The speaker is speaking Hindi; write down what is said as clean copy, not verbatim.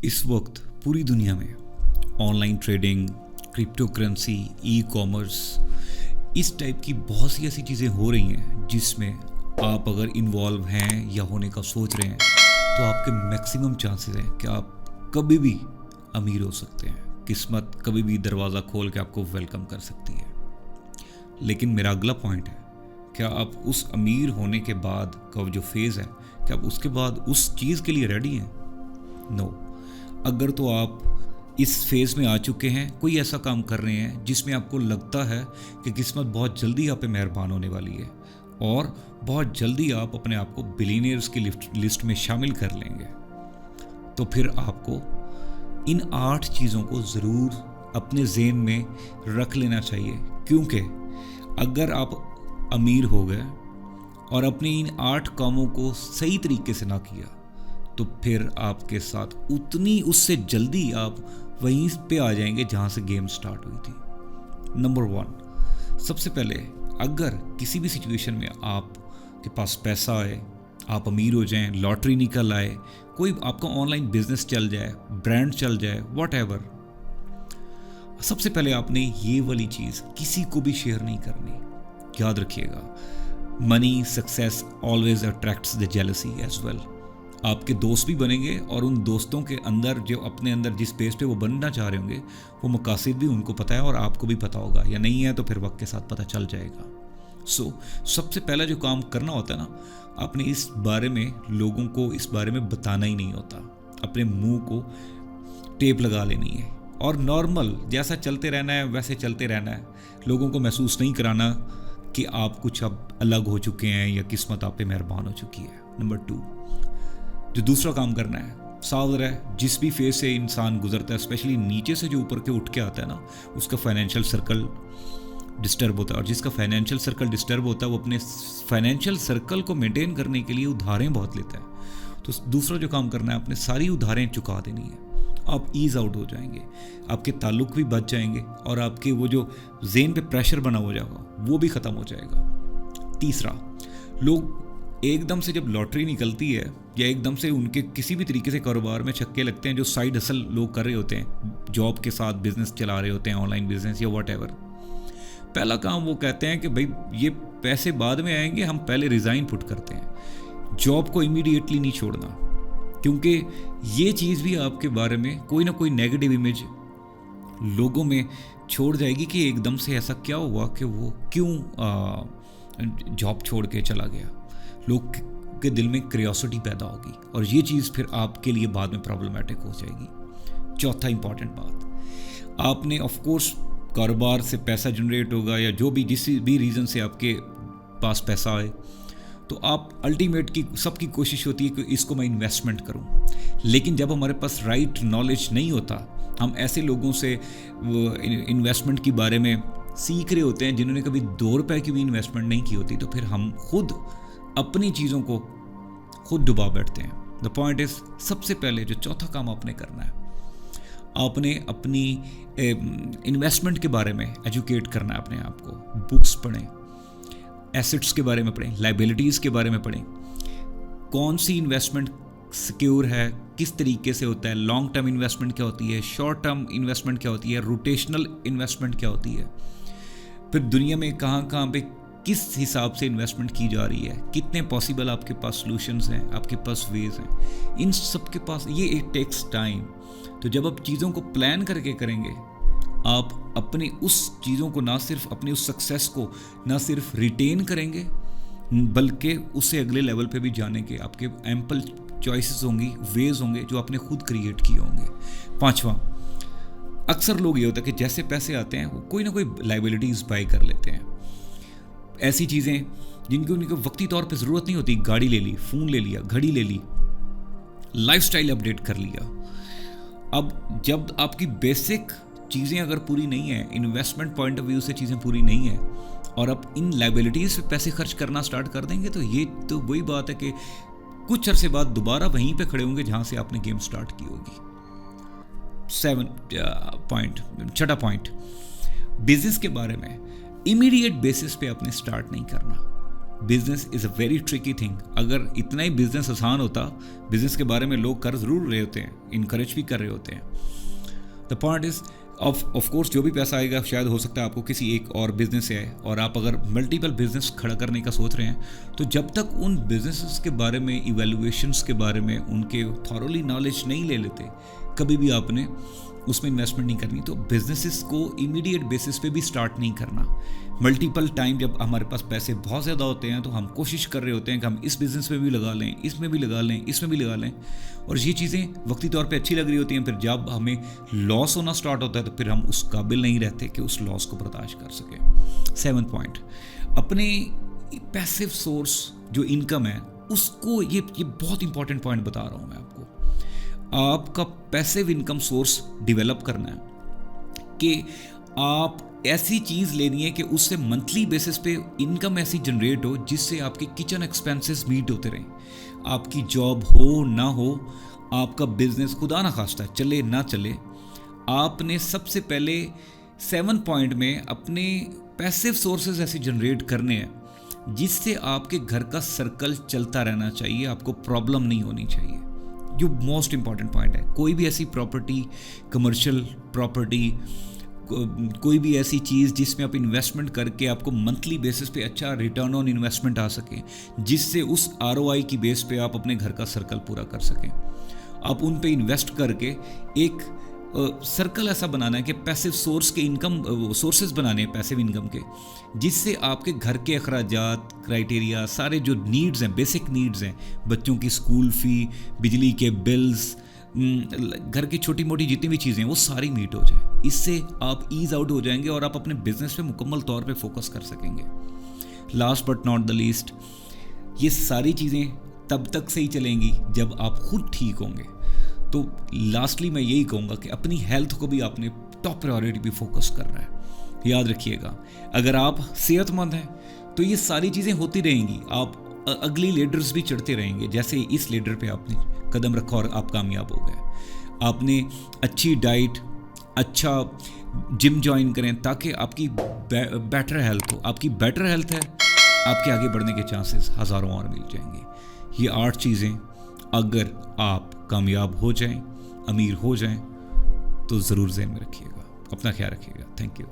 इस वक्त पूरी दुनिया में online trading, crypto currency, e commerce, इस टाइप की बहुत सी ऐसी चीज़ें हो रही हैं जिसमें आप अगर इन्वॉल्व हैं या होने का सोच रहे हैं तो आपके मैक्सिमम चांसेस हैं कि आप कभी भी अमीर हो सकते हैं। किस्मत कभी भी दरवाज़ा खोल के आपको वेलकम कर सकती है। लेकिन मेरा अगला पॉइंट है, क्या आप उस अमीर होने के बाद का जो फेज़ है, क्या आप उसके बाद उस चीज़ के लिए रेडी हैं? नो। अगर तो आप इस फेज़ में आ चुके हैं, कोई ऐसा काम कर रहे हैं जिसमें आपको लगता है कि किस्मत बहुत जल्दी आप पे मेहरबान होने वाली है और बहुत जल्दी आप अपने आप को बिलियनियर्स की लिस्ट में शामिल कर लेंगे, तो फिर आपको इन 8 चीज़ों को ज़रूर अपने ज़हन में रख लेना चाहिए। क्योंकि अगर आप अमीर हो गए और अपने इन 8 कामों को सही तरीके से ना किया तो फिर आपके साथ उतनी उससे जल्दी आप वहीं पे आ जाएंगे जहाँ से गेम स्टार्ट हुई थी। नंबर 1, सबसे पहले अगर किसी भी सिचुएशन में आपके पास पैसा आए, आप अमीर हो जाएं, लॉटरी निकल आए, कोई आपका ऑनलाइन बिजनेस चल जाए, ब्रांड चल जाए, व्हाटएवर, सबसे पहले आपने ये वाली चीज़ किसी को भी शेयर नहीं करनी। याद रखिएगा, money success always attracts the jealousy as well. आपके दोस्त भी बनेंगे और उन दोस्तों के अंदर जो अपने अंदर जिस पेज पे वो बनना चाह रहे होंगे वो मकासद भी उनको पता है और आपको भी पता होगा, या नहीं है तो फिर वक्त के साथ पता चल जाएगा। सबसे पहला जो काम करना होता है ना, आपने इस बारे में लोगों को इस बारे में बताना ही नहीं होता। अपने मुंह को टेप लगा लेनी है और नॉर्मल जैसा चलते रहना है वैसे चलते रहना है। लोगों को महसूस नहीं कराना कि आप कुछ अब अलग हो चुके हैं या किस्मत आप पे मेहरबान हो चुकी है। नंबर 2, जो दूसरा काम करना है, सावधान रहे। जिस भी फेज से इंसान गुजरता है, स्पेशली नीचे से जो ऊपर के उठ के आता है ना, उसका फाइनेंशियल सर्कल डिस्टर्ब होता है। और जिसका फाइनेंशियल सर्कल डिस्टर्ब होता है वो अपने फाइनेंशियल सर्कल को मेंटेन करने के लिए उधारें बहुत लेता है। तो दूसरा जो काम करना है, अपने सारी उधारें चुका देनी है। आप ईज आउट हो जाएंगे, आपके ताल्लुक भी बच जाएंगे और आपके वो जो ज़हन पे प्रेशर बना हो जाएगा वो भी ख़त्म हो जाएगा। तीसरा, लोग एकदम से जब लॉटरी निकलती है या एकदम से उनके किसी भी तरीके से कारोबार में छक्के लगते हैं, जो साइड हसल लोग कर रहे होते हैं, जॉब के साथ बिजनेस चला रहे होते हैं, ऑनलाइन बिजनेस या व्हाटएवर, पहला काम वो कहते हैं कि भाई ये पैसे बाद में आएंगे, हम पहले रिज़ाइन पुट करते हैं। जॉब को इमीडिएटली नहीं छोड़ना, क्योंकि ये चीज़ भी आपके बारे में कोई ना कोई नेगेटिव इमेज लोगों में छोड़ जाएगी कि एकदम से ऐसा क्या हुआ कि वो क्यों जॉब छोड़ के चला गया। लोग के दिल में क्यूरियोसिटी पैदा होगी और ये चीज़ फिर आपके लिए बाद में प्रॉब्लमेटिक हो जाएगी। चौथा इंपॉर्टेंट बात, आपने ऑफ कोर्स कारोबार से पैसा जनरेट होगा या जो भी जिस भी रीज़न से आपके पास पैसा आए, तो आप अल्टीमेट की सबकी कोशिश होती है कि इसको मैं इन्वेस्टमेंट करूं। लेकिन जब हमारे पास राइट नॉलेज नहीं होता, हम ऐसे लोगों से वो इन्वेस्टमेंट के बारे में सीख रहे होते हैं जिन्होंने कभी 2 रुपए की भी इन्वेस्टमेंट नहीं की होती, तो फिर हम खुद अपनी चीज़ों को खुद डुबा बैठते हैं। द पॉइंट इज, सबसे पहले जो चौथा काम आपने करना है, आपने अपनी इन्वेस्टमेंट के बारे में एजुकेट करना है अपने आप को। बुक्स पढ़ें, एसेट्स के बारे में पढ़ें, लाइबिलिटीज़ के बारे में पढ़ें, कौन सी इन्वेस्टमेंट सिक्योर है, किस तरीके से होता है, लॉन्ग टर्म इन्वेस्टमेंट क्या होती है, शॉर्ट टर्म इन्वेस्टमेंट क्या होती है, रोटेशनल इन्वेस्टमेंट क्या होती है, फिर दुनिया में कहाँ कहाँ पे किस हिसाब से इन्वेस्टमेंट की जा रही है, कितने पॉसिबल आपके पास सॉल्यूशंस हैं, आपके पास वेज हैं, इन सब के पास ये इट टेक्स टाइम। तो जब आप चीज़ों को प्लान करके करेंगे, आप अपनी उस चीज़ों को ना सिर्फ अपनी उस सक्सेस को ना सिर्फ रिटेन करेंगे बल्कि उससे अगले लेवल पे भी जाने के आपके एम्पल चॉइसेस होंगी, वेज होंगे जो आपने खुद क्रिएट किए होंगे। 5वां, अक्सर लोग ये होता है कि जैसे पैसे आते हैं वो कोई ना कोई लाइबिलिटीज़ बाय कर लेते हैं, ऐसी चीज़ें जिनकी उनको वक्ती तौर पे ज़रूरत नहीं होती। गाड़ी ले ली, फ़ोन ले लिया, घड़ी ले ली, लाइफस्टाइल अपडेट कर लिया। अब जब आपकी बेसिक चीज़ें अगर पूरी नहीं है, इन्वेस्टमेंट पॉइंट ऑफ व्यू से चीज़ें पूरी नहीं है और आप इन लाइबिलिटीज़ पे पैसे खर्च करना स्टार्ट कर देंगे, तो ये तो वही बात है कि कुछ अरसे बाद दोबारा वहीं पे खड़े होंगे जहाँ से आपने गेम स्टार्ट की होगी। 6वां पॉइंट, बिजनेस के बारे में इमीडिएट बेसिस पे आपने स्टार्ट नहीं करना। Business is a very tricky thing. अगर इतना ही बिजनेस आसान होता, बिजनेस के बारे में लोग कर ज़रूर रहे होते हैं, इनकरेज भी कर रहे होते हैं। The point is of course जो भी पैसा आएगा शायद हो सकता है आपको किसी एक और बिजनेस से आए, और आप अगर मल्टीपल बिजनेस खड़ा करने का सोच रहे हैं तो जब तक उन बिजनेसेस के बारे में, इवैल्यूएशंस के बारे में उनके थॉरोली नॉलेज नहीं ले लेते, कभी भी आपने उसमें इन्वेस्टमेंट नहीं करनी। तो बिजनेसेस को इमीडिएट बेसिस पे भी स्टार्ट नहीं करना। मल्टीपल टाइम जब हमारे पास पैसे बहुत ज़्यादा होते हैं तो हम कोशिश कर रहे होते हैं कि हम इस बिज़नेस में भी लगा लें, इसमें भी लगा लें, इसमें भी लगा लें, और ये चीज़ें वक्ती तौर पे अच्छी लग रही होती हैं। फिर जब हमें लॉस होना स्टार्ट होता है तो फिर हम उस काबिल नहीं रहते कि उस लॉस को बर्दाश्त कर सकें। 7th पॉइंट, अपने पैसिव सोर्स जो इनकम है उसको, ये बहुत इंपॉर्टेंट पॉइंट बता रहा हूँ मैं आपको। आपका पैसिव इनकम सोर्स डेवलप करना है कि आप ऐसी चीज़ लेनी है कि उससे मंथली बेसिस पे इनकम ऐसी जनरेट हो जिससे आपके किचन एक्सपेंसेस मीट होते रहें। आपकी जॉब हो ना हो, आपका बिजनेस खुदा ना खास्ता चले ना चले, आपने सबसे पहले 7 पॉइंट में अपने पैसिव सोर्सेज ऐसे जनरेट करने हैं जिससे आपके घर का सर्कल चलता रहना चाहिए, आपको प्रॉब्लम नहीं होनी चाहिए। जो मोस्ट इंपॉर्टेंट पॉइंट है, कोई भी ऐसी प्रॉपर्टी, कमर्शियल प्रॉपर्टी, कोई भी ऐसी चीज़ जिसमें आप इन्वेस्टमेंट करके आपको मंथली बेसिस पे अच्छा रिटर्न ऑन इन्वेस्टमेंट आ सके, जिससे उस ROI की बेस पे आप अपने घर का सर्कल पूरा कर सकें। आप उन पे इन्वेस्ट करके एक सर्कल ऐसा बनाना है कि पैसिव सोर्स के इनकम सोर्सेज बनाने हैं पैसिव इनकम के, जिससे आपके घर के अखराजात, क्राइटेरिया, सारे जो नीड्स हैं, बेसिक नीड्स हैं, बच्चों की स्कूल फ़ी, बिजली के बिल्स, घर की छोटी मोटी जितनी भी चीज़ें हैं वो सारी मीट हो जाए। इससे आप ईज आउट हो जाएंगे और आप अपने बिजनेस पे मुकम्मल तौर पे फोकस कर सकेंगे। Last but not the least, ये सारी चीज़ें तब तक सही चलेंगी जब आप खुद ठीक होंगे। तो लास्टली मैं यही कहूँगा कि अपनी हेल्थ को भी आपने टॉप प्रायोरिटी पे फोकस करना है। याद रखिएगा, अगर आप सेहतमंद हैं तो ये सारी चीज़ें होती रहेंगी, आप अगली लेडर्स भी चढ़ते रहेंगे। जैसे इस लेडर पे आपने कदम रखा और आप कामयाब हो गए। आपने अच्छी डाइट, अच्छा जिम ज्वाइन करें ताकि आपकी बेटर हेल्थ हो। आपकी बेटर हेल्थ है, आपके आगे बढ़ने के चांसेस हज़ारों और मिल जाएंगे। ये 8 चीज़ें अगर आप कामयाब हो जाएं, अमीर हो जाएं, तो ज़रूर ज़हन में रखिएगा। अपना ख्याल रखिएगा। Thank you.